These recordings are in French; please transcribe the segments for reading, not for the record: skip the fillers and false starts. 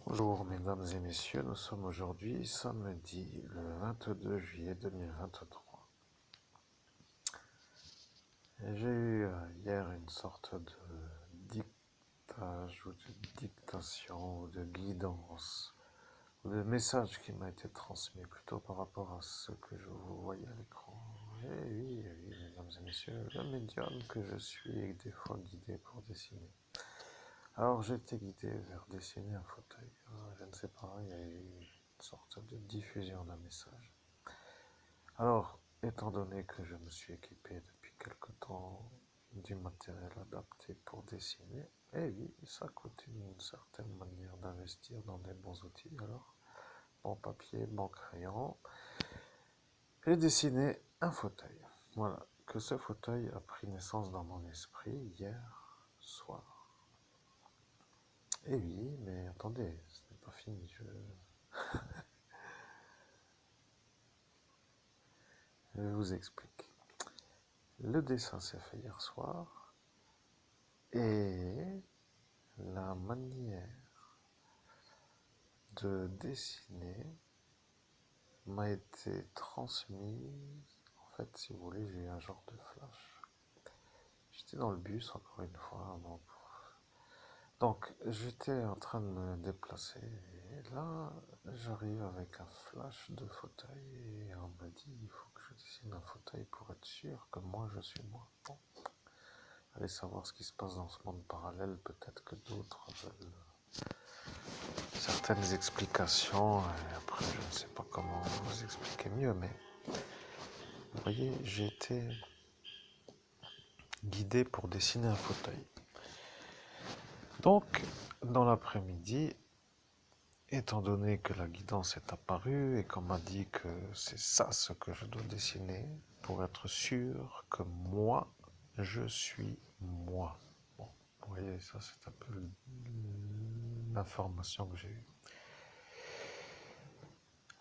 Bonjour mesdames et messieurs, nous sommes aujourd'hui samedi le 22 juillet 2023. J'ai eu hier une sorte de dictage ou de dictation ou de guidance ou de message qui m'a été transmis plutôt par rapport à ce que je vous voyais à l'écran. Et oui, mesdames et messieurs, le médium que je suis est des fois guidé pour dessiner. Alors j'ai été guidé vers dessiner un fauteuil. Je ne sais pas, il y a eu une sorte de diffusion d'un message. Alors, étant donné que je me suis équipé depuis quelque temps du matériel adapté pour dessiner, eh oui, ça coûte une certaine manière d'investir dans des bons outils. Alors, bon papier, bon crayon, j'ai dessiné un fauteuil. Voilà, que ce fauteuil a pris naissance dans mon esprit hier soir. Eh oui, mais attendez, ce n'est pas fini. Je vous explique. Le dessin s'est fait hier soir et la manière de dessiner m'a été transmise. En fait, si vous voulez, j'ai eu un genre de flash. J'étais dans le bus encore une fois. Donc, j'étais en train de me déplacer et là, j'arrive avec un flash de fauteuil et on m'a dit il faut que je dessine un fauteuil pour être sûr que moi je suis moi. Bon, allez savoir ce qui se passe dans ce monde parallèle, peut-être que d'autres veulent certaines explications et après je ne sais pas comment vous expliquer mieux, mais vous voyez, j'ai été guidé pour dessiner un fauteuil. Donc, dans l'après-midi, étant donné que la guidance est apparue et qu'on m'a dit que c'est ça ce que je dois dessiner pour être sûr que moi, je suis moi. Bon, vous voyez, ça c'est un peu l'information que j'ai eue.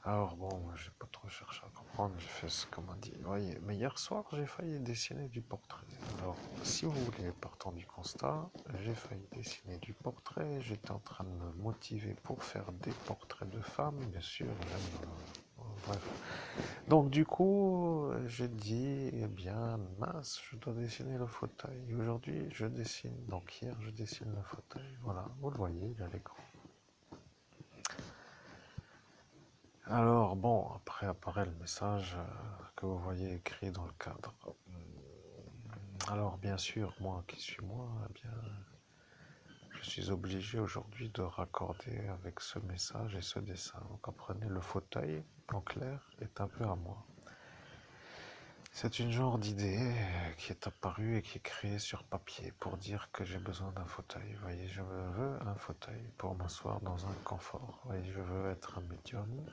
Alors bon, j'ai pas trop cherché à comprendre, j'ai fait ce qu'on m'a dit. Vous voyez, mais hier soir, j'ai failli dessiner du portrait. Alors, si vous voulez, partant du constat, j'ai failli dessiner du portrait. J'étais en train de me motiver pour faire des portraits de femmes, bien sûr. Bref. Donc du coup, j'ai dit, eh bien, mince, je dois dessiner le fauteuil. Aujourd'hui, je dessine. Donc hier, je dessine le fauteuil. Voilà, vous le voyez, il est à l'écran. Alors bon, après apparaît le message que vous voyez écrit dans le cadre. Alors bien sûr, moi qui suis moi, eh bien, je suis obligé aujourd'hui de raccorder avec ce message et ce dessin. Donc comprenez, le fauteuil, en clair, est un peu à moi. C'est une genre d'idée qui est apparue et qui est créée sur papier pour dire que j'ai besoin d'un fauteuil. Vous voyez, je veux un fauteuil pour m'asseoir dans un confort. Vous voyez, je veux être un médium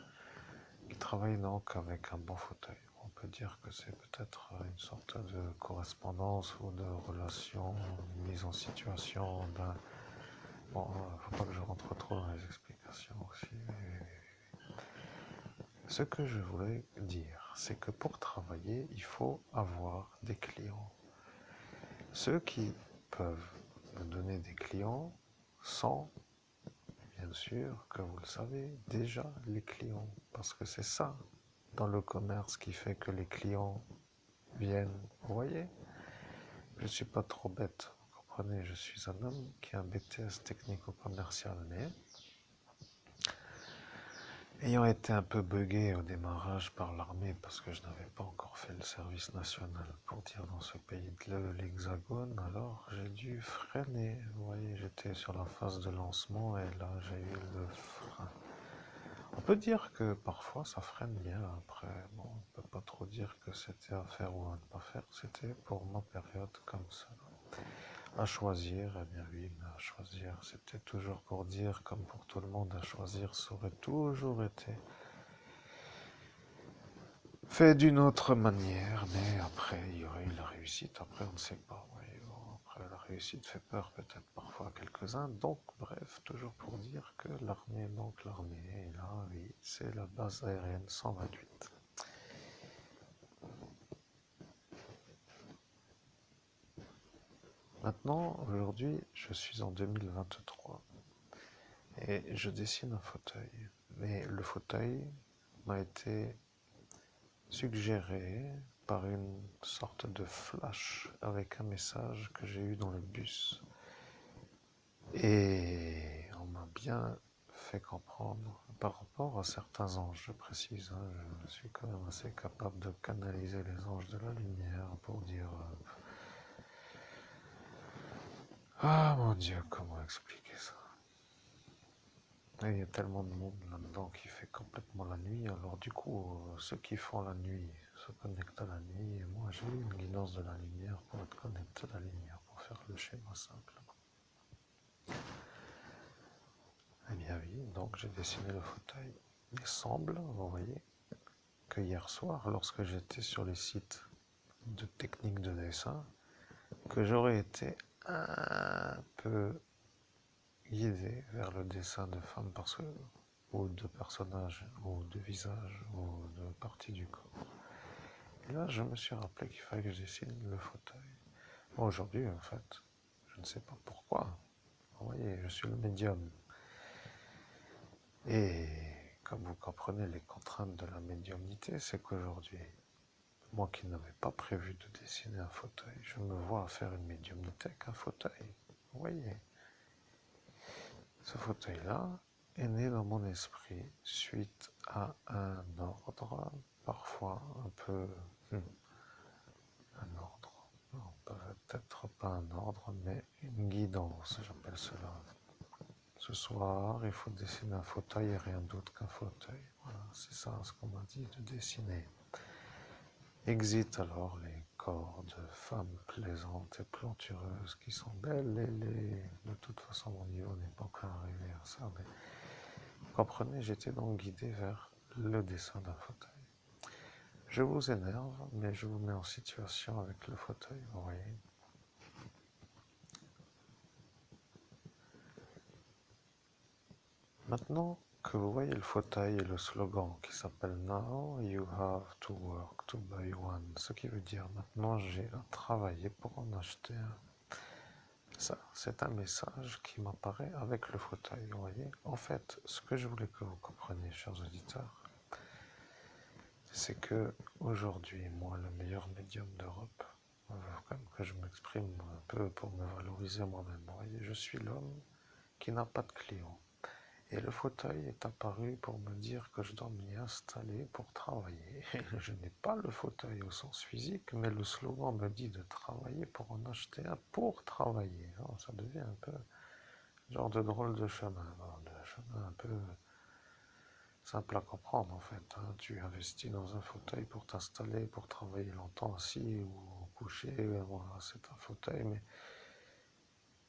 qui travaille donc avec un bon fauteuil. On peut dire que c'est peut-être une sorte de correspondance ou de relation, une mise en situation d'un... Bon, faut pas que je rentre trop dans les explications aussi. Ce que je voulais dire, c'est que pour travailler, il faut avoir des clients. Ceux qui peuvent me donner des clients sont, bien sûr, que vous le savez, déjà les clients. Parce que c'est ça, dans le commerce, qui fait que les clients viennent. Vous voyez, je ne suis pas trop bête. Vous comprenez, je suis un homme qui a un BTS technico-commercial, mais ayant été un peu buggé au démarrage par l'armée parce que je n'avais pas encore fait le service national pour dire dans ce pays de l'Hexagone, alors j'ai dû freiner. Vous voyez, j'étais sur la phase de lancement et là j'ai eu le frein. On peut dire que parfois ça freine bien après. Bon, on peut pas trop dire que c'était à faire ou à ne pas faire. C'était pour ma période comme ça. À choisir, eh bien oui, mais à choisir, c'était toujours pour dire, comme pour tout le monde, à choisir, ça aurait toujours été fait d'une autre manière, mais après, il y aurait eu la réussite, après, on ne sait pas. Ouais, bon, après, la réussite fait peur peut-être parfois à quelques-uns, donc bref, toujours pour dire que l'armée, donc l'armée, et là, oui, c'est la base aérienne 128. Maintenant, aujourd'hui, je suis en 2023. Et je dessine un fauteuil. Mais le fauteuil m'a été suggéré par une sorte de flash avec un message que j'ai eu dans le bus. Et on m'a bien fait comprendre par rapport à certains anges, je précise, hein, je suis quand même assez capable de canaliser les anges de la lumière pour dire ah mon Dieu, comment expliquer ça? Et il y a tellement de monde là-dedans qui fait complètement la nuit, alors du coup, ceux qui font la nuit se connectent à la nuit, et moi j'ai eu une guidance de la lumière pour être connecté à la lumière, pour faire le schéma simple. Eh bien oui, donc j'ai dessiné le fauteuil. Il semble, vous voyez, que hier soir, lorsque j'étais sur les sites de techniques de dessin, que j'aurais été un peu guidé vers le dessin de femmes parce que, ou de personnages, ou de visages, ou de parties du corps. Et là, je me suis rappelé qu'il fallait que je dessine le fauteuil. Bon, aujourd'hui, en fait, je ne sais pas pourquoi. Vous voyez, je suis le médium. Et comme vous comprenez les contraintes de la médiumnité, c'est qu'aujourd'hui, moi qui n'avais pas prévu de dessiner un fauteuil, je me vois faire une médiumnité avec un fauteuil. Vous voyez, ce fauteuil-là est né dans mon esprit suite à un ordre, parfois un peu... un ordre, non, peut-être pas un ordre, mais une guidance, j'appelle cela. Ce soir, il faut dessiner un fauteuil et rien d'autre qu'un fauteuil. Voilà, c'est ça ce qu'on m'a dit de dessiner. Exit alors les corps de femmes plaisantes et plantureuses qui sont belles et laides. De toute façon, mon niveau n'est pas encore arrivé à ça, mais vous comprenez, j'étais donc guidé vers le dessin d'un fauteuil. Je vous énerve, mais je vous mets en situation avec le fauteuil, vous voyez. Maintenant que vous voyez le fauteuil et le slogan qui s'appelle Now you have to work to buy one, ce qui veut dire maintenant j'ai à travailler pour en acheter un. Ça, c'est un message qui m'apparaît avec le fauteuil, vous voyez. En fait, ce que je voulais que vous compreniez, chers auditeurs, c'est que aujourd'hui, moi, le meilleur médium d'Europe, comme que je m'exprime un peu pour me valoriser moi-même, vous voyez, je suis l'homme qui n'a pas de clients. Et le fauteuil est apparu pour me dire que je dois m'y installer pour travailler. Je n'ai pas le fauteuil au sens physique, mais le slogan me dit de travailler pour en acheter un pour travailler. Alors, ça devient un peu genre de drôle de chemin, de chemin un peu simple à comprendre en fait. Hein. Tu investis dans un fauteuil pour t'installer, pour travailler longtemps assis ou couché. Voilà, c'est un fauteuil, mais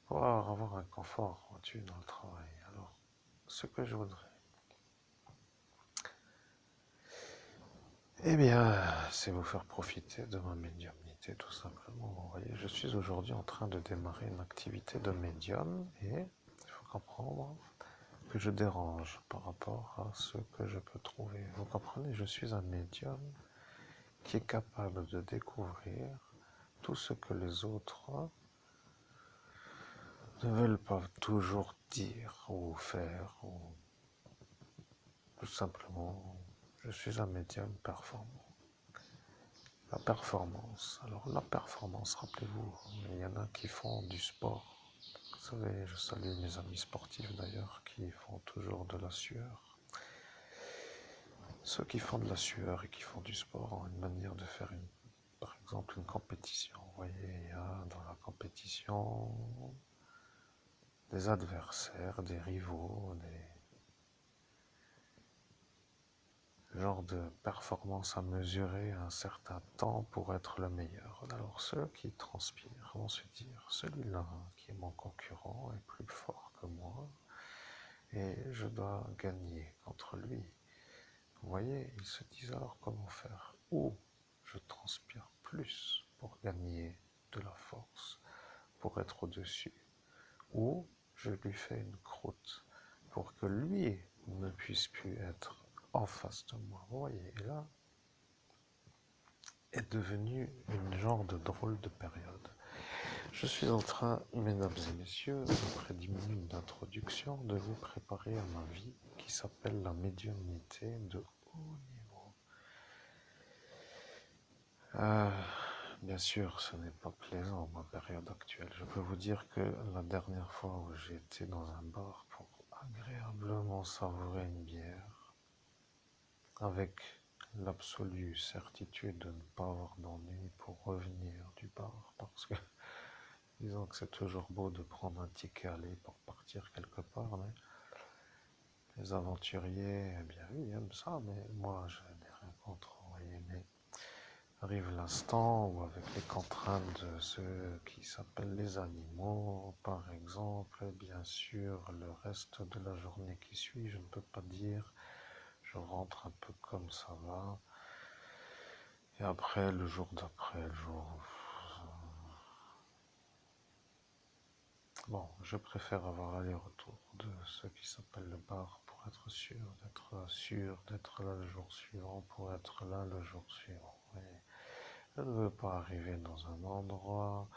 pour avoir un confort, vois-tu, dans le travail. Alors, ce que je voudrais, eh bien, c'est vous faire profiter de ma médiumnité, tout simplement. Vous voyez, je suis aujourd'hui en train de démarrer une activité de médium et il faut comprendre que je dérange par rapport à ce que je peux trouver. Vous comprenez, je suis un médium qui est capable de découvrir tout ce que les autres ne veulent pas toujours dire ou faire, ou tout simplement, je suis un médium performant. La performance. Alors la performance, rappelez-vous, il y en a qui font du sport. Vous savez, je salue mes amis sportifs d'ailleurs qui font toujours de la sueur. Ceux qui font de la sueur et qui font du sport ont une manière de faire, par exemple, une compétition. Vous voyez, il y a dans la compétition des adversaires, des rivaux, des genres de performances à mesurer à un certain temps pour être le meilleur. Alors ceux qui transpirent vont se dire, celui-là qui est mon concurrent est plus fort que moi et je dois gagner contre lui. Vous voyez, ils se disent alors comment faire. Ou je transpire plus pour gagner de la force, pour être au-dessus. Ou je lui fais une croûte pour que lui ne puisse plus être en face de moi. Vous voyez, et là est devenue une genre de drôle de période. Je suis en train, mesdames et messieurs, après 10 minutes d'introduction, de vous préparer à ma vie qui s'appelle la médiumnité de haut niveau. Bien sûr, ce n'est pas plaisant, ma période actuelle. Je peux vous dire que la dernière fois où j'ai été dans un bar pour agréablement savourer une bière, avec l'absolue certitude de ne pas avoir d'ennui pour revenir du bar, parce que disons que c'est toujours beau de prendre un ticket aller pour partir quelque part, mais les aventuriers, eh bien oui, ils aiment ça, mais moi je n'ai rien contre, vous voyez, mais arrive l'instant où avec les contraintes de ceux qui s'appellent les animaux, par exemple, et bien sûr le reste de la journée qui suit, je ne peux pas dire, je rentre un peu comme ça va, et après le jour d'après, le jour... Bon, je préfère avoir l'aller-retour de ce qui s'appelle le bar pour être sûr d'être là le jour suivant, pour être là le jour suivant. Et je ne veux pas arriver dans un endroit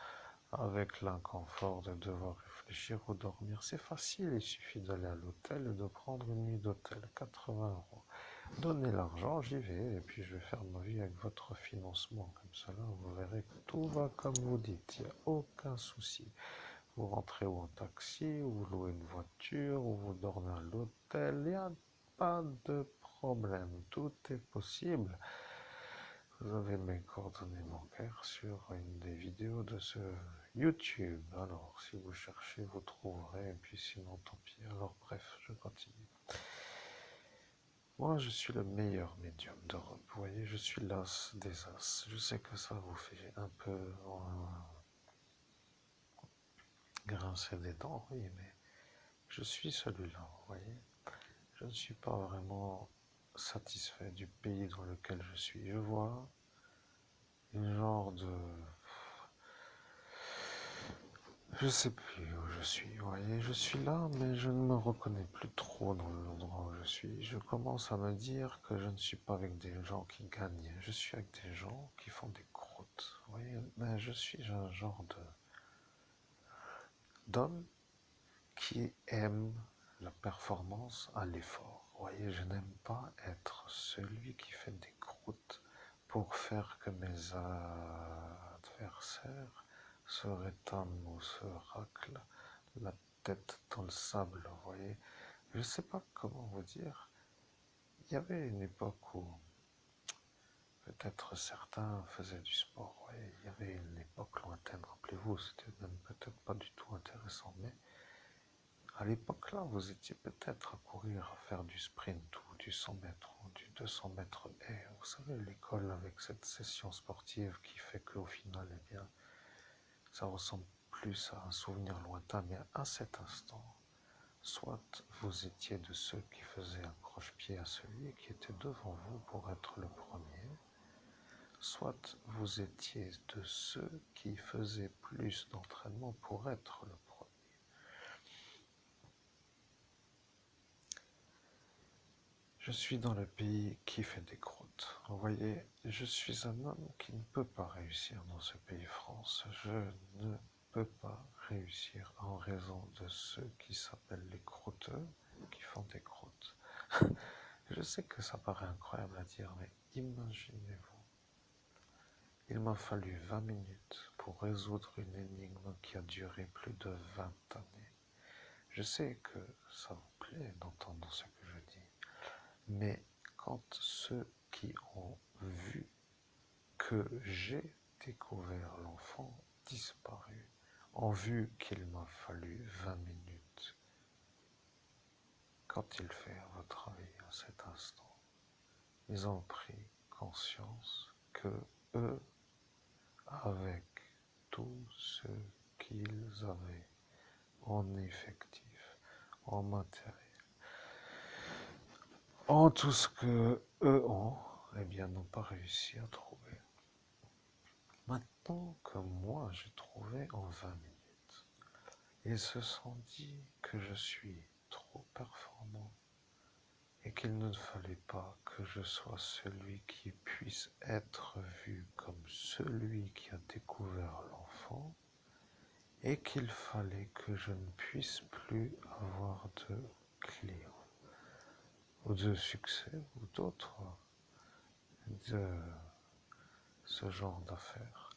avec l'inconfort de devoir réfléchir ou dormir. C'est facile, il suffit d'aller à l'hôtel et de prendre une nuit d'hôtel, 80 €. Donnez l'argent, j'y vais, et puis je vais faire ma vie avec votre financement. Comme ça, là, vous verrez que tout va comme vous dites, il n'y a aucun souci. Vous rentrez ou en taxi, ou vous louez une voiture, ou vous dormez à l'hôtel, il n'y a pas de problème, tout est possible. Vous avez mes coordonnées bancaires sur une des vidéos de ce YouTube. Alors, si vous cherchez, vous trouverez, et puis sinon, tant pis. Alors, bref, je continue. Moi, je suis le meilleur médium d'Europe. Vous voyez, je suis l'as des as. Je sais que ça vous fait un peu grincer des dents, oui, mais je suis celui-là, vous voyez. Je ne suis pas vraiment satisfait du pays dans lequel je suis. Je vois une genre de... Je sais plus où je suis, vous voyez. Je suis là, mais je ne me reconnais plus trop dans l'endroit où je suis. Je commence à me dire que je ne suis pas avec des gens qui gagnent. Je suis avec des gens qui font des croûtes, vous voyez. Mais je suis un genre d'homme qui aime la performance à l'effort. Vous voyez, je n'aime pas être celui qui fait des croûtes pour faire que mes adversaires se rétament ou se raclent la tête dans le sable, vous voyez. Je ne sais pas comment vous dire. Il y avait une époque où peut-être certains faisaient du sport, vous voyez. Il y avait une époque lointaine, rappelez-vous, c'était même peut-être pas du tout intéressant, mais à l'époque là, vous étiez peut-être à courir, à faire du sprint ou du 100 mètres ou du 200 mètres. Et vous savez, l'école avec cette session sportive qui fait qu'au final, eh bien, ça ressemble plus à un souvenir lointain, mais à cet instant, soit vous étiez de ceux qui faisaient un croche-pied à celui qui était devant vous pour être le premier, soit vous étiez de ceux qui faisaient plus d'entraînement pour être le premier. Je suis dans le pays qui fait des croûtes. Vous voyez, je suis un homme qui ne peut pas réussir dans ce pays France. Je ne peux pas réussir en raison de ceux qui s'appellent les croûteux, qui font des croûtes. Je sais que ça paraît incroyable à dire, mais imaginez-vous, il m'a fallu 20 minutes pour résoudre une énigme qui a duré plus de 20 années. Je sais que ça vous plaît d'entendre ce que je dis, mais quand ceux qui ont vu que j'ai découvert l'enfant disparu ont vu qu'il m'a fallu 20 minutes, quand ils fait à votre avis à cet instant, ils ont pris conscience que eux, avec tout ce qu'ils avaient en effectif, en matériel, en tout ce que eux ont, eh bien, n'ont pas réussi à trouver. Maintenant que moi j'ai trouvé en 20 minutes, ils se sont dit que je suis trop performant et qu'il ne fallait pas que je sois celui qui puisse être vu comme celui qui a découvert l'enfant, et qu'il fallait que je ne puisse plus avoir de clients ou de succès ou d'autres de ce genre d'affaires.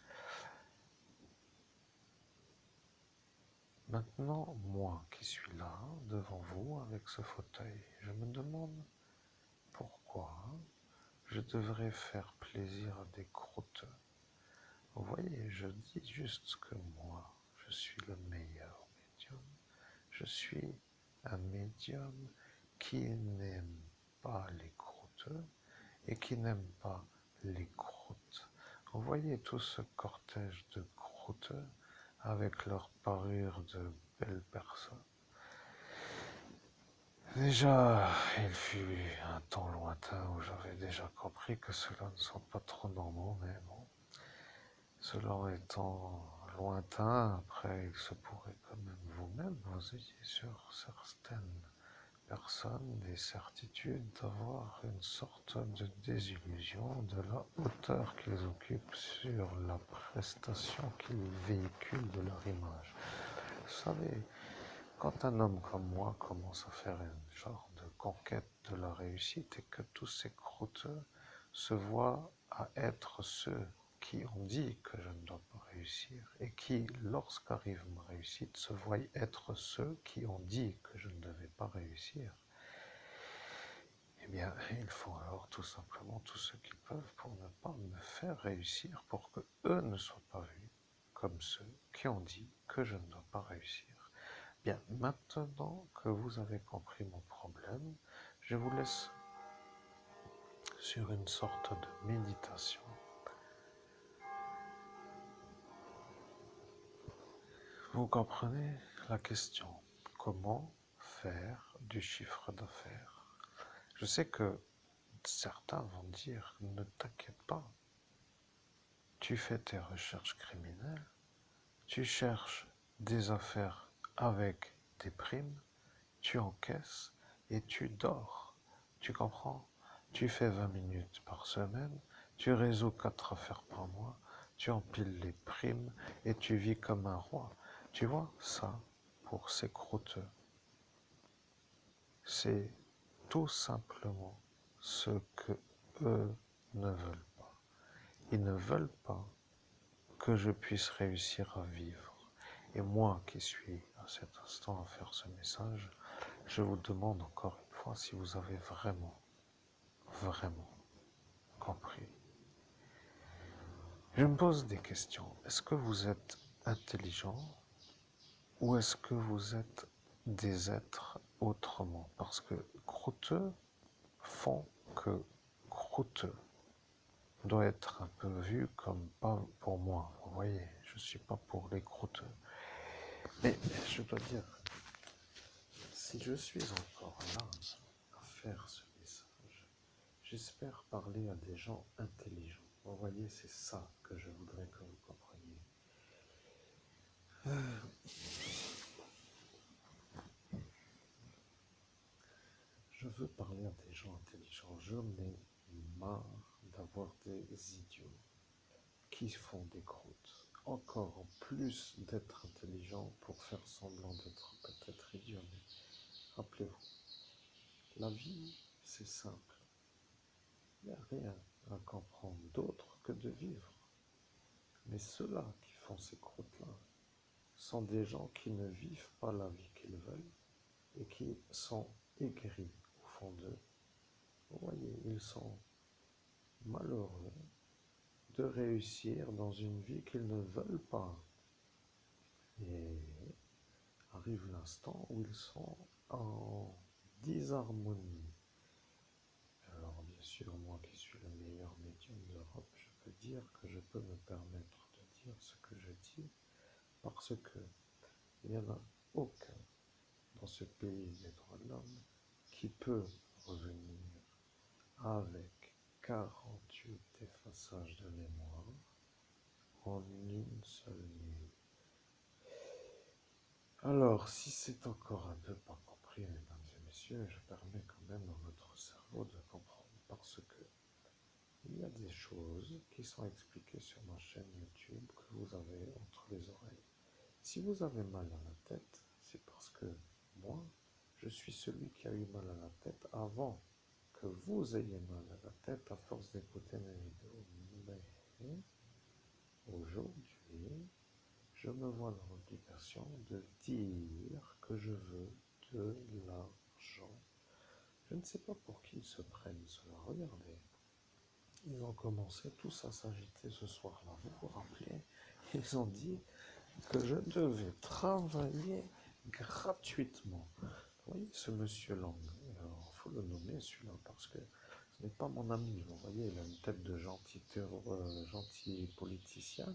Maintenant, moi qui suis là, devant vous, avec ce fauteuil, je me demande pourquoi je devrais faire plaisir à des croûteux. Vous voyez, je dis juste que moi, je suis le meilleur médium. Je suis un médium qui n'aime pas les croûteux et qui n'aime pas les croûtes. Vous voyez tout ce cortège de croûteux avec leur parure de belles personnes. Déjà, il fut un temps lointain où j'avais déjà compris que ceux-là ne sont pas trop normaux, mais bon, cela étant lointain, après il se pourrait quand même vous-même, vous ayez sur certaines personnes des certitudes d'avoir une sorte de désillusion de la hauteur qu'ils occupent sur la prestation qu'ils véhiculent de leur image. Vous savez, quand un homme comme moi commence à faire un genre de conquête de la réussite et que tous ces croûteux se voient à être ceux qui ont dit que je ne dois pas réussir et qui, lorsqu'arrive ma réussite, se voient être ceux qui ont dit que je ne devais pas réussir, eh bien, ils font alors tout simplement tout ce qu'ils peuvent pour ne pas me faire réussir, pour que eux ne soient pas vus comme ceux qui ont dit que je ne dois pas réussir. Bien, maintenant que vous avez compris mon problème, je vous laisse sur une sorte de méditation. Vous comprenez la question, comment faire du chiffre d'affaires? Je sais que certains vont dire, ne t'inquiète pas, tu fais tes recherches criminelles, tu cherches des affaires avec des primes, tu encaisses et tu dors. Tu comprends? Tu fais 20 minutes par semaine, tu résous 4 affaires par mois, tu empiles les primes et tu vis comme un roi. Tu vois, ça, pour ces croûteux, c'est tout simplement ce que eux ne veulent pas. Ils ne veulent pas que je puisse réussir à vivre. Et moi qui suis à cet instant à faire ce message, je vous demande encore une fois si vous avez vraiment compris. Je me pose des questions. Est-ce que vous êtes intelligent ou est-ce que vous êtes des êtres autrement? Parce que croûteux font que croûteux doit être un peu vu comme pas pour moi. Vous voyez, je ne suis pas pour les croûteux. Mais je dois dire, si je suis encore là à faire ce message, j'espère parler à des gens intelligents. Vous voyez, c'est ça que je voudrais que vous compreniez. Je veux parler à des gens intelligents. Je n'ai marre d'avoir des idiots qui font des croûtes. Encore en plus d'être intelligents pour faire semblant d'être peut-être idiots. Mais rappelez-vous, la vie, c'est simple. Il n'y a rien à comprendre d'autre que de vivre. Mais ceux-là qui font ces croûtes-là sont des gens qui ne vivent pas la vie qu'ils veulent et qui sont aigris au fond d'eux. Vous voyez, ils sont malheureux de réussir dans une vie qu'ils ne veulent pas. Et arrive l'instant où ils sont en disharmonie. Alors bien sûr, moi qui suis le meilleur médium d'Europe, je peux dire que je peux me permettre de dire ce que je dis, parce que il n'y en a aucun dans ce pays des droits de l'homme qui peut revenir avec 48 effaçages de mémoire en une seule nuit. Alors, si c'est encore un peu pas compris, mesdames et messieurs, je permets quand même à votre cerveau de comprendre, parce que il y a des choses qui sont expliquées sur ma chaîne YouTube que vous avez entre les oreilles. Si vous avez mal à la tête, c'est parce que moi, je suis celui qui a eu mal à la tête avant que vous ayez mal à la tête à force d'écouter mes vidéos. Mais aujourd'hui, je me vois dans l'obligation de dire que je veux de l'argent. Je ne sais pas pour qui ils se prennent cela. Regardez, ils ont commencé tous à s'agiter ce soir-là. Vous vous rappelez? Ils ont dit que je devais travailler gratuitement. Vous voyez ce monsieur Lang, il faut le nommer celui-là parce que ce n'est pas mon ami. Vous voyez, il a une tête de gentil politicien.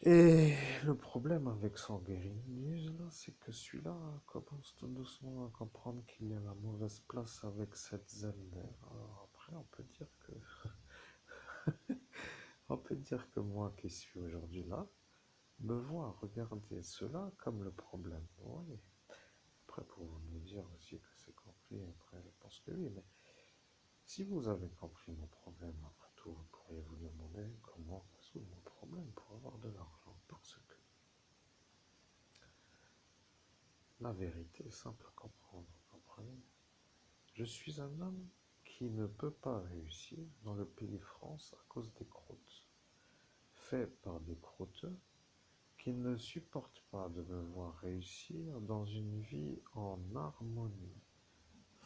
Et le problème avec son News, là, c'est que celui-là commence tout doucement à comprendre qu'il est à la mauvaise place avec cette Zelda. Alors après, on peut dire que moi qui suis aujourd'hui là, me vois regarder cela comme le problème. Vous voyez. Après, pour nous dire aussi que c'est compris, après, je pense que oui, mais si vous avez compris mon problème, après tout, vous pourriez vous demander comment résoudre mon problème pour avoir de l'argent. Parce que la vérité est simple à comprendre, vous comprenez? Je suis un homme qui ne peut pas réussir dans le pays France à cause des croûtes, fait par des croûteux qui ne supportent pas de me voir réussir dans une vie en harmonie.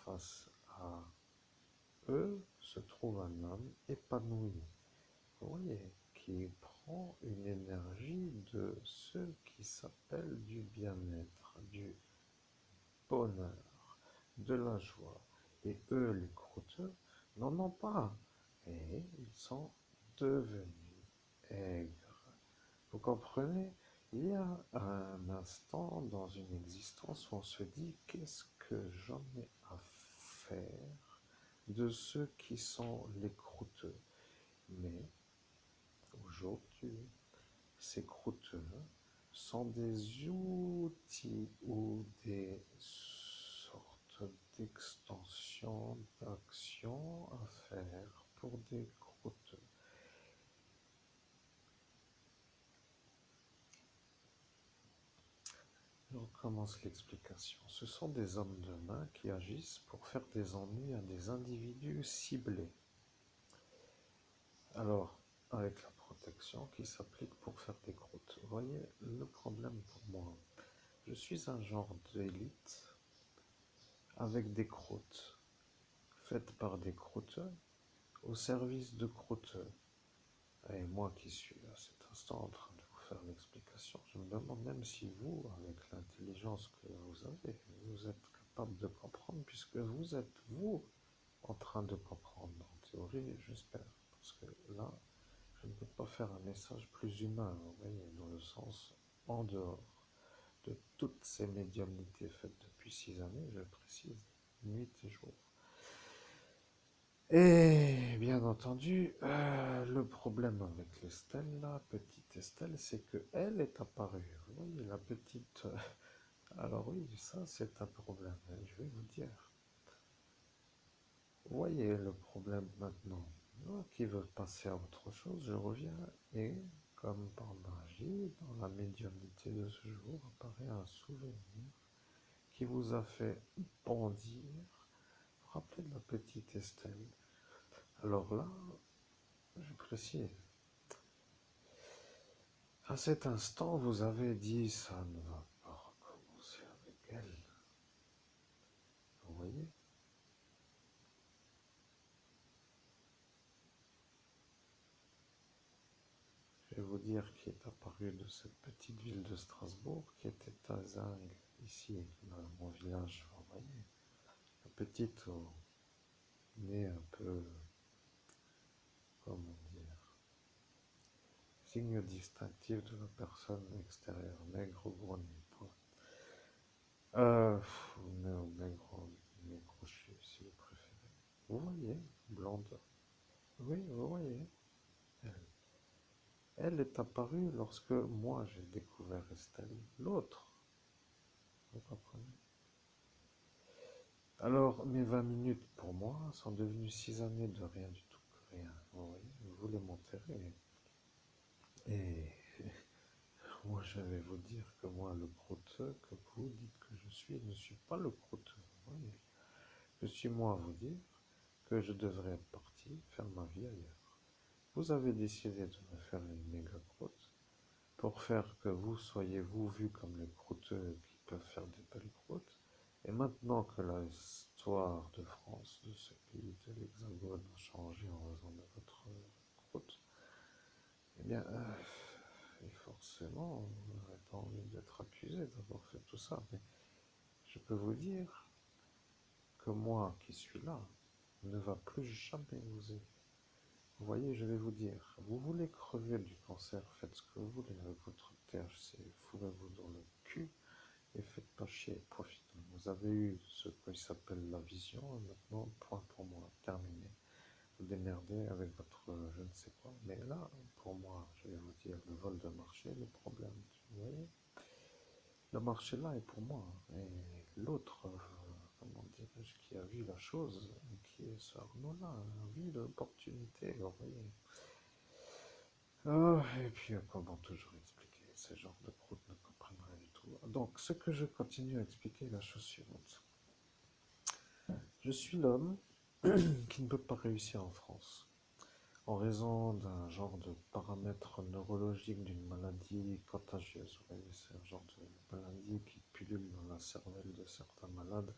Face à eux se trouve un homme épanoui, vous voyez, qui prend une énergie de ce qui s'appelle du bien-être, du bonheur, de la joie. Et eux, les croûteux, n'en ont pas. Et ils sont devenus aigres. Vous comprenez? Il y a un instant dans une existence où on se dit qu'est-ce que j'en ai à faire de ceux qui sont les croûteux. Mais aujourd'hui, ces croûteux sont des outils ou des sortes d'extensions d'actions à faire pour des croûteux. Je recommence l'explication. Ce sont des hommes de main qui agissent pour faire des ennuis à des individus ciblés. Alors, avec la protection qui s'applique pour faire des croûtes. Vous voyez, le problème pour moi, je suis un genre d'élite avec des croûtes, faites par des croûteux, au service de croûteux. Et moi qui suis à cet instant en train de vous faire l'explication, je me demande même si vous, avec l'intelligence que vous avez, vous êtes capable de comprendre, puisque vous êtes, vous, en train de comprendre. En théorie, j'espère. Parce que là, je ne peux pas faire un message plus humain, vous voyez, dans le sens en dehors de toutes ces médiumnités faites depuis 6 années, je précise, nuit et jour. Et bien entendu, le problème avec l'Estelle, la petite Estelle, c'est qu'elle est apparue. Vous voyez, la petite... alors oui, ça c'est un problème, hein, je vais vous dire. Vous voyez le problème maintenant. Moi qui veux passer à autre chose, je reviens et, comme par magie, dans la médiumnité de ce jour, apparaît un souvenir qui vous a fait bondir. Vous vous rappelez de la petite Estelle? Alors là, je précise, à cet instant, vous avez dit ça ne va pas recommencer avec elle. Vous voyez? Je vais vous dire qui est apparu de cette petite ville de Strasbourg, qui était à Zing, ici, dans mon village, vous voyez? La petite nez un peu, comment dire, signe distinctif de la personne extérieure, maigre ou gros nez. Maigre, crochu, si vous préférez. Vous voyez, blonde. Oui, vous voyez. Elle, elle est apparue lorsque moi j'ai découvert Estelle, l'autre. Vous comprenez? Alors, mes 20 minutes pour moi sont devenues 6 années de rien du tout, que rien. Vous voyez, vous voulez m'enterrer. Et moi je vais vous dire que moi, le croûteux que vous dites que je suis, ne suis pas le croûteux. Oui. Je suis moi à vous dire que je devrais être parti faire ma vie ailleurs. Vous avez décidé de me faire une méga croûte pour faire que vous soyez vous vu comme les croûteux qui peuvent faire des belles croûtes. Et maintenant que l'histoire de France, de ce pays, de l'Hexagone a changé en raison de votre croûte, eh bien, et forcément, vous n'avez pas envie d'être accusé d'avoir fait tout ça. Mais je peux vous dire que moi qui suis là, ne va plus jamais vous aider. Vous voyez, je vais vous dire, vous voulez crever du cancer, faites ce que vous voulez avec votre THC, fourrez-vous dans le cul et faites pas chier, profitez. Vous avez eu ce qui s'appelle la vision, et maintenant, point pour moi, terminé. Vous démerdez avec votre je ne sais quoi. Mais là, pour moi, je vais vous dire, le vol de marché, le problème, vous voyez, le marché là est pour moi. Et l'autre, comment dirais-je, qui a vu la chose, qui est ce Arnaud-là, a vu l'opportunité, vous voyez. Et puis, comment toujours expliquer, ces genres de croûtes ne comprennent rien du tout. Donc, ce que je continue à expliquer est la chose suivante. Je suis l'homme qui ne peut pas réussir en France, en raison d'un genre de paramètre neurologique d'une maladie contagieuse. Vous voyez, c'est un genre de maladie qui pullule dans la cervelle de certains malades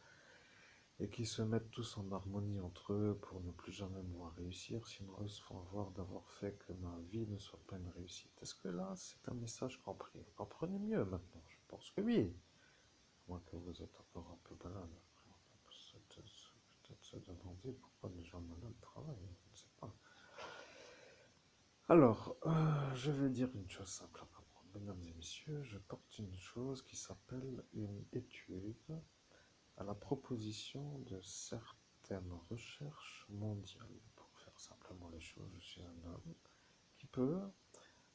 et qui se mettent tous en harmonie entre eux pour ne plus jamais me voir réussir, sinon eux se font avoir d'avoir fait que ma vie ne soit pas une réussite. Est-ce que là, c'est un message compris? Vous comprenez mieux maintenant? Je pense que oui. Moi que vous êtes encore un peu malade. On peut peut-être se demander pourquoi les gens malades travaillent, je ne sais pas. Alors, je vais dire une chose simple. Mesdames et messieurs, je porte une chose qui s'appelle une étude à la proposition de certaines recherches mondiales. Pour faire simplement les choses, je suis un homme qui peut,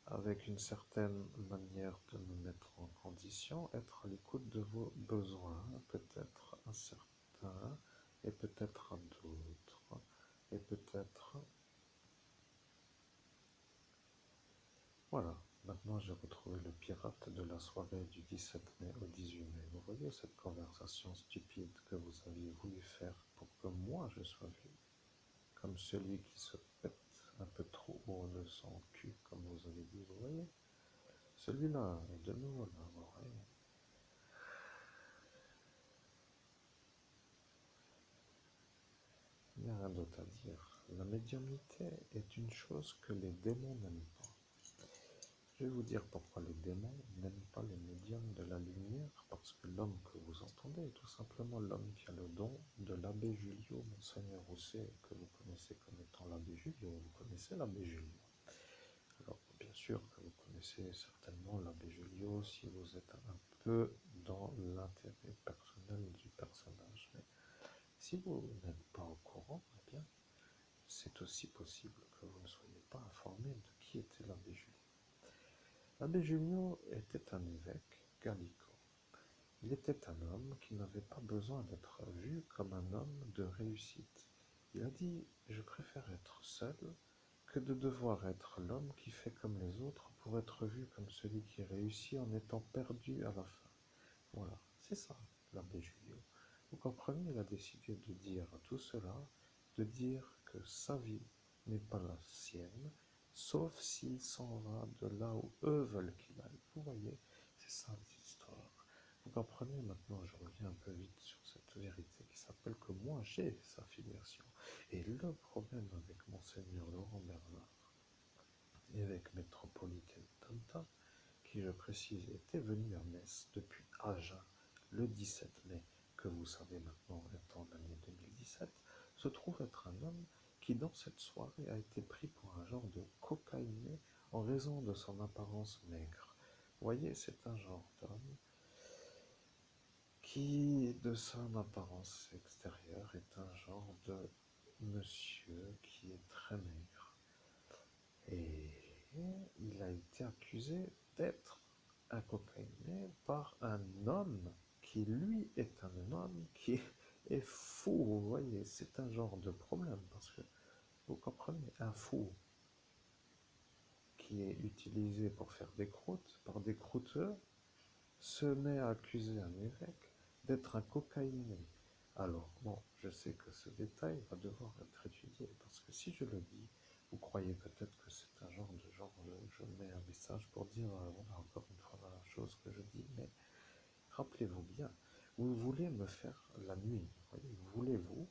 avec une certaine manière de me mettre en condition, être à l'écoute de vos besoins, peut-être un certain, et peut-être un d'autre, et peut-être... Voilà, maintenant j'ai retrouvé le pirate de la soirée du 17 mai au 18 mai. Vous voyez cette conversation stupide que vous aviez voulu faire pour que moi je sois vu, comme celui qui se pète un peu trop haut de son cul, comme vous avez dit, vous voyez. Celui-là est de nouveau là, vous voyez. Il n'y a rien d'autre à dire. La médiumnité est une chose que les démons n'aiment pas. Je vais vous dire pourquoi les démons n'aiment pas les médiums de la lumière, parce que l'homme que vous entendez est tout simplement l'homme qui a le don de l'abbé Julio, Monseigneur Rousset, que vous connaissez comme étant l'abbé Julio. Vous connaissez l'abbé Julio. Alors, bien sûr que vous connaissez certainement l'abbé Julio si vous êtes un peu dans l'intérêt personnel du personnage. Mais si vous n'êtes pas au courant, eh bien, c'est aussi possible que vous ne soyez pas informé de qui était l'abbé Julio. L'abbé Julio était un évêque gallico. Il était un homme qui n'avait pas besoin d'être vu comme un homme de réussite. Il a dit « Je préfère être seul que de devoir être l'homme qui fait comme les autres pour être vu comme celui qui réussit en étant perdu à la fin. » Voilà, c'est ça, l'abbé Julio. Vous comprenez, il a décidé de dire à tout cela, de dire que sa vie n'est pas la sienne, sauf s'il s'en va de là où eux veulent qu'il aille. Vous voyez, c'est ça l'histoire. Vous comprenez, maintenant je reviens un peu vite sur cette vérité qui s'appelle que moi j'ai sa filiation. Et le problème avec Monseigneur Laurent Bernard et avec Métropolitain Tanta, qui je précise était venu à Metz depuis Agen le 17 mai, que vous savez maintenant étant l'année 2017, se trouve être un homme qui dans cette soirée a été pris pour un genre de cocaïné en raison de son apparence maigre. Vous voyez, c'est un genre d'homme qui, de son apparence extérieure, est un genre de monsieur qui est très maigre. Et il a été accusé d'être un cocaïné par un homme qui, lui, est un homme qui est fou. Vous voyez, c'est un genre de problème parce que, vous comprenez, un fou qui est utilisé pour faire des croûtes par des croûteux se met à accuser un évêque d'être un cocaïné. Alors, bon, je sais que ce détail va devoir être étudié, parce que si je le dis, vous croyez peut-être que c'est un genre de je mets un message pour dire, voilà, encore une fois, la chose que je dis, mais rappelez-vous bien, vous voulez me faire la nuit, vous voulez, vous,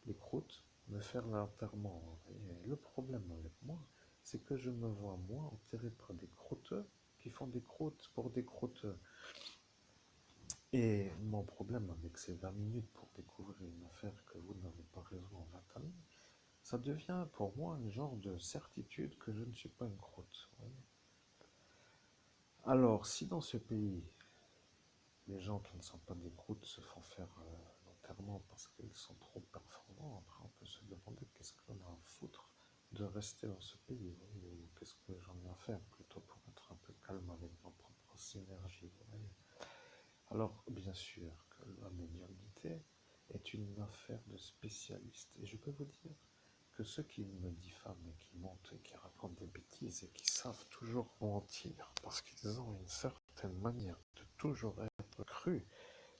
les croûtes, me faire l'enterrement. Et le problème avec moi, c'est que je me vois, moi, enterré par des croûteux qui font des croûtes pour des croûteux. Et mon problème avec ces 20 minutes pour découvrir une affaire que vous n'avez pas résolu en 20 années, ça devient pour moi un genre de certitude que je ne suis pas une croûte. Alors, si dans ce pays, les gens qui ne sont pas des croûtes se font faire l'enterrement parce qu'ils sont trop performants, après on peut se demander qu'est-ce qu'on a à foutre de rester dans ce pays, ou qu'est-ce que j'en ai à faire, plutôt pour être un peu calme avec ma propre énergie. Alors, bien sûr que la médiumnité est une affaire de spécialistes. Et je peux vous dire que ceux qui me diffament et qui mentent et qui racontent des bêtises et qui savent toujours mentir, parce qu'ils ont une certaine manière de toujours être crus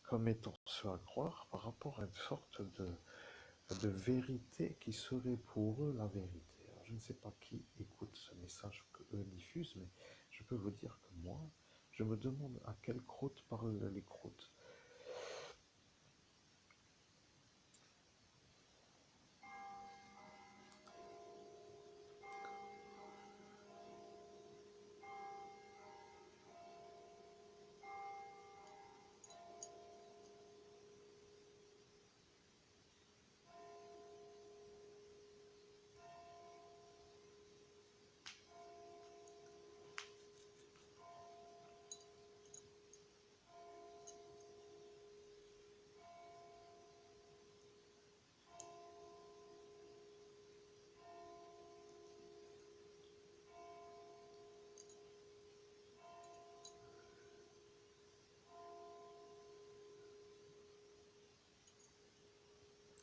comme étant ceux à croire par rapport à une sorte de vérité qui serait pour eux la vérité. Alors, je ne sais pas qui écoute ce message qu'eux diffusent, mais je peux vous dire que moi, je me demande à quelle croûte parlent les croûtes.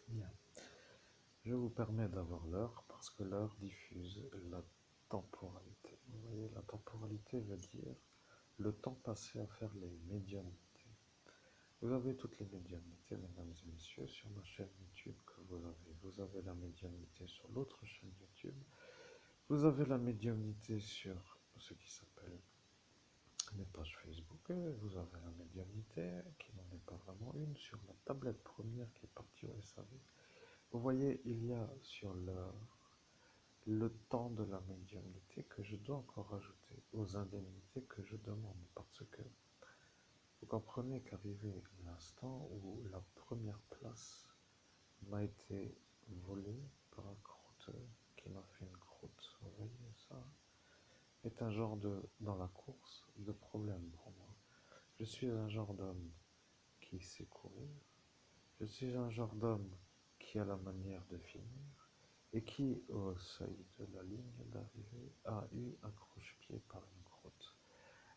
Bien. Je vous permets d'avoir l'heure parce que l'heure diffuse la temporalité. Vous voyez, la temporalité veut dire le temps passé à faire les médiumnités. Vous avez toutes les médiumnités, mesdames et messieurs, sur ma chaîne YouTube que vous avez. Vous avez la médiumnité sur l'autre chaîne YouTube. Vous avez la médiumnité sur ce qui s'appelle mes pages Facebook. Vous avez la médiumnité, qui n'en est pas vraiment une, sur la tablette première qui est partie au SAV. Vous voyez, il y a sur le temps de la médiumnité que je dois encore rajouter aux indemnités que je demande, parce que vous comprenez qu'arrivé l'instant où la première place m'a été volée par un croûteur qui m'a fait une croûte, vous voyez ça, est un genre de, dans la course, de problème pour moi. Je suis un genre d'homme qui sait courir, je suis un genre d'homme qui a la manière de finir, et qui, au seuil de la ligne d'arrivée, a eu un croche-pied par une croûte.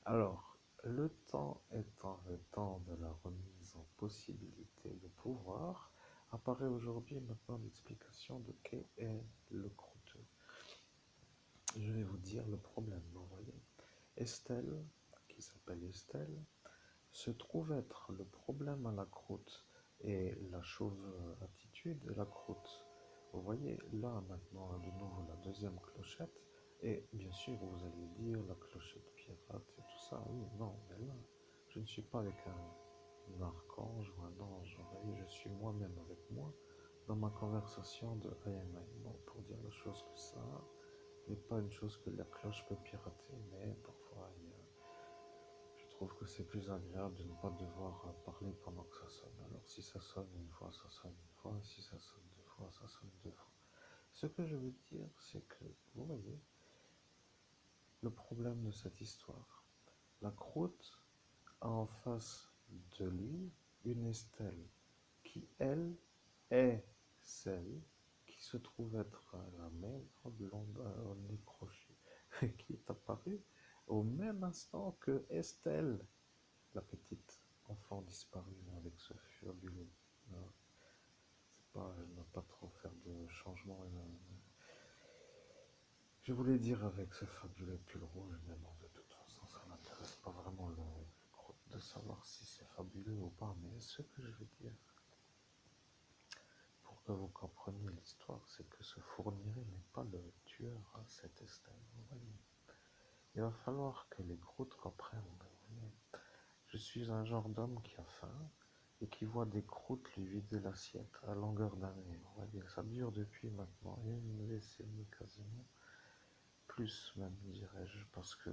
Alors, le temps étant le temps de la remise en possibilité de pouvoir, apparaît aujourd'hui maintenant l'explication de qu'est le croûteux. Je vais vous dire le problème, vous voyez. Estelle, qui s'appelle Estelle, se trouve être le problème à la croûte et la chauve attitude de la croûte. Vous voyez, là maintenant, de nouveau, la deuxième clochette, et bien sûr, vous allez dire la clochette pirate et tout ça. Oui, non, mais là, je ne suis pas avec un archange ou un ange. Vous voyez, je suis moi-même avec moi dans ma conversation de AMI. Bon, pour dire la chose que ça n'est pas une chose que la cloche peut pirater, mais parfois, je trouve que c'est plus agréable de ne pas devoir parler pendant que ça sonne. Alors si ça sonne une fois, ça sonne une fois. Si ça sonne deux fois, ça sonne deux fois. Ce que je veux dire, c'est que, vous voyez, le problème de cette histoire, la croûte a en face de lui une Estelle qui, elle, est celle qui se trouve être la maigre blonde au nez croché, qui est apparue au même instant que Estelle, la petite enfant disparue avec ce fabuleux. C'est pas, elle ne va pas trop faire de changement. Je voulais dire avec ce fabuleux pull rouge, mais bon, de toute façon, ça n'intéresse pas vraiment le groupe de savoir si c'est fabuleux ou pas, mais ce que je veux dire, pour que vous compreniez l'histoire, c'est que ce fournirait n'est pas le tueur à cet Estelle, vous voyez. Il va falloir que les croûtes comprennent, vous voyez. Je suis un genre d'homme qui a faim et qui voit des croûtes lui vider l'assiette à longueur d'année, vous voyez. Ça dure depuis maintenant une décennie quasiment, plus même dirais-je, parce que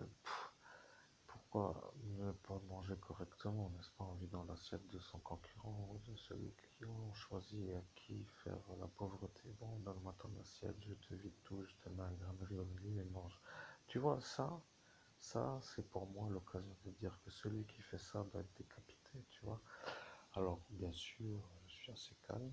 pourquoi ne pas manger correctement, n'est-ce pas, en vidant l'assiette de son concurrent ou de celui qui ont choisi à qui faire la pauvreté. Bon, donne-moi ton assiette, je te vide tout, je te mets un grain de riz au milieu et mange. Tu vois, ça, c'est pour moi l'occasion de dire que celui qui fait ça doit être décapité, tu vois. Alors, bien sûr, je suis assez calme,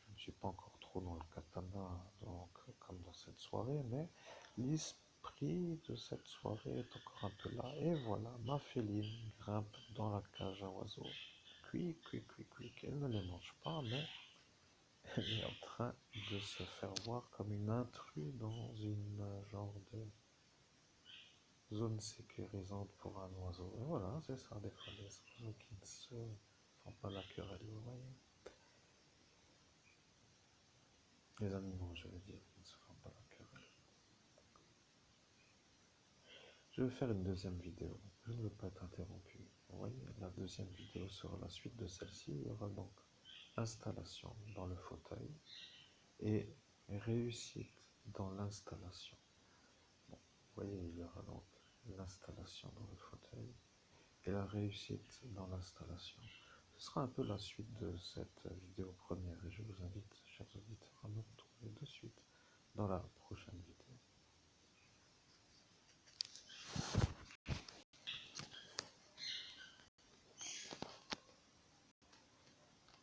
je ne suis pas encore trop dans le katana, donc, comme dans cette soirée, mais l'esprit de cette soirée est encore un peu là. Et voilà, ma féline grimpe dans la cage à oiseaux. Cuic, cuic, cuic, cuic. Elle ne les mange pas, mais elle est en train de se faire voir comme une intruse dans une genre de zone sécurisante pour un oiseau. Et voilà, c'est ça, des fois, les oiseaux qui ne se font pas la querelle, vous voyez. Les animaux, je veux dire, qui ne se font pas la querelle. Je vais faire une deuxième vidéo. Je ne veux pas être interrompu. Vous voyez, la deuxième vidéo sera la suite de celle-ci. Il y aura donc installation dans le fauteuil et réussite dans l'installation. Bon, vous voyez, il y aura donc l'installation dans le fauteuil et la réussite dans l'installation. Ce sera un peu la suite de cette vidéo première et je vous invite, chers auditeurs, à me retrouver de suite dans la prochaine vidéo.